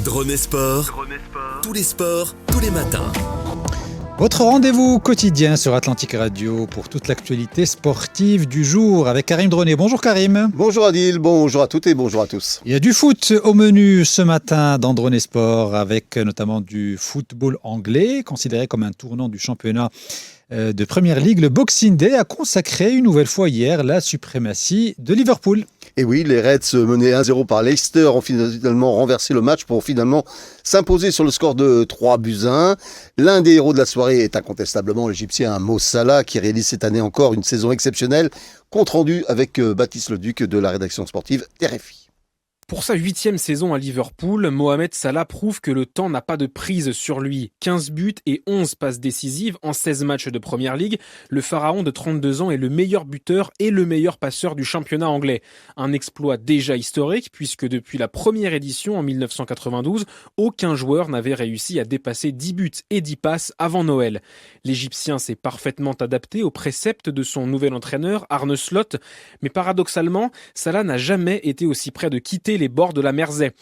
Drôme Sport, tous les sports, tous les matins. Votre rendez-vous quotidien sur Atlantique Radio pour toute l'actualité sportive du jour avec Karim Droné. Bonjour Karim. Bonjour Adil, bonjour à toutes et bonjour à tous. Il y a du foot au menu ce matin dans Drône Sport avec notamment du football anglais considéré comme un tournant du championnat de Première Ligue. Le Boxing Day a consacré une nouvelle fois hier la suprématie de Liverpool. Et oui, les Reds menés 1-0 par Leicester ont finalement renversé le match pour finalement s'imposer sur le score de 3-1. L'un des héros de la soirée est incontestablement l'Égyptien Mo Salah qui réalise cette année encore une saison exceptionnelle. Compte rendu avec Baptiste Leduc de la rédaction sportive RFI. Pour sa 8e saison à Liverpool, Mohamed Salah prouve que le temps n'a pas de prise sur lui. 15 buts et 11 passes décisives en 16 matchs de Première Ligue. Le pharaon de 32 ans est le meilleur buteur et le meilleur passeur du championnat anglais. Un exploit déjà historique puisque depuis la première édition en 1992, aucun joueur n'avait réussi à dépasser 10 buts et 10 passes avant Noël. L'Égyptien s'est parfaitement adapté aux préceptes de son nouvel entraîneur Arne Slot. Mais paradoxalement, Salah n'a jamais été aussi près de quitter les bords de la Mersey.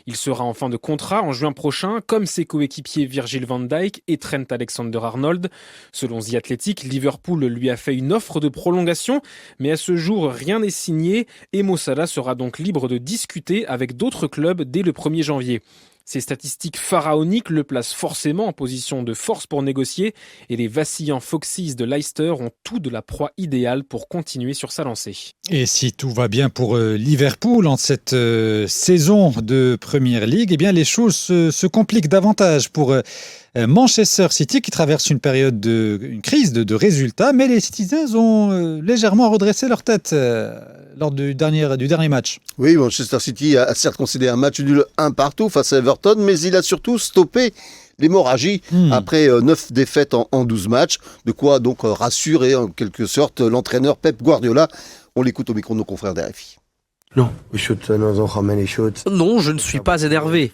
Il sera en fin de contrat en juin prochain, comme ses coéquipiers Virgil van Dijk et Trent Alexander-Arnold. Selon The Athletic, Liverpool lui a fait une offre de prolongation, mais à ce jour, rien n'est signé et Mo Salah sera donc libre de discuter avec d'autres clubs dès le 1er janvier. Ces statistiques pharaoniques le placent forcément en position de force pour négocier et les vacillants Foxes de Leicester ont tout de la proie idéale pour continuer sur sa lancée. Et si tout va bien pour Liverpool en cette saison de Première Ligue, eh bien les choses se compliquent davantage pour Manchester City qui traverse une crise de résultats, mais les Citizens ont légèrement redressé leur tête lors du dernier match. Oui, Manchester City a certes concédé un match nul 1-1 face à Everton, mais il a surtout stoppé l'hémorragie après 9 défaites en 12 matchs. De quoi donc rassurer en quelque sorte l'entraîneur Pep Guardiola. On l'écoute au micro de nos confrères d'RFI. Non, je ne suis pas énervé.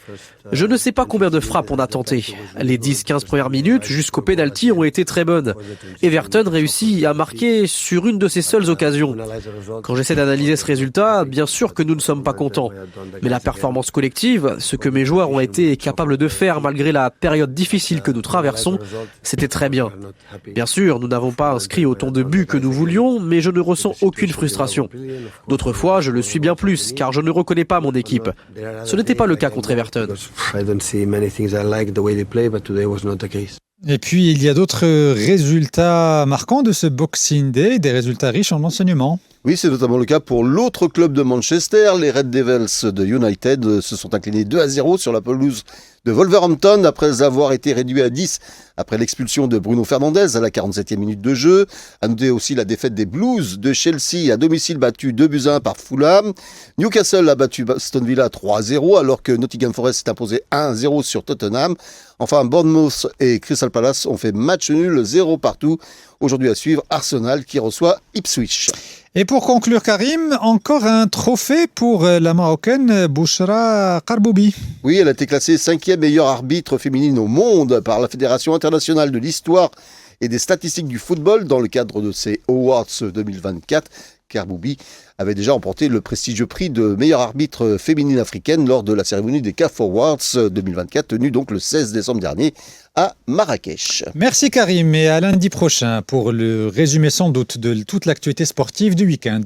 Je ne sais pas combien de frappes on a tenté. Les 10-15 premières minutes jusqu'au pénalty ont été très bonnes. Everton réussit à marquer sur une de ses seules occasions. Quand j'essaie d'analyser ce résultat, bien sûr que nous ne sommes pas contents. Mais la performance collective, ce que mes joueurs ont été capables de faire malgré la période difficile que nous traversons, c'était très bien. Bien sûr, nous n'avons pas inscrit autant de buts que nous voulions, mais je ne ressens aucune frustration. D'autres fois, je le suis bien plus, car je ne reconnais pas mon équipe. Ce n'était pas le cas contre Everton. Et puis, il y a d'autres résultats marquants de ce Boxing Day, des résultats riches en enseignements. Oui, c'est notamment le cas pour l'autre club de Manchester. Les Red Devils de United se sont inclinés 2-0 sur la pelouse de Wolverhampton après avoir été réduits à 10 après l'expulsion de Bruno Fernandes à la 47e minute de jeu. À noter aussi la défaite des Blues de Chelsea à domicile battu 2-1 par Fulham. Newcastle a battu Aston Villa 3-0 alors que Nottingham Forest s'est imposé 1-0 sur Tottenham. Enfin, Bournemouth et Crystal Palace ont fait match nul 0-0. Aujourd'hui à suivre, Arsenal qui reçoit Ipswich. Et pour conclure, Karim, encore un trophée pour la Marocaine Bouchra Karboubi. Oui, elle a été classée 5e meilleure arbitre féminine au monde par la Fédération internationale de l'histoire et des statistiques du football dans le cadre de ses Awards 2024. Karboubi avait déjà remporté le prestigieux prix de meilleure arbitre féminine africaine lors de la cérémonie des CAF Awards 2024, tenue donc le 16 décembre dernier à Marrakech. Merci Karim et à lundi prochain pour le résumé sans doute de toute l'actualité sportive du week-end.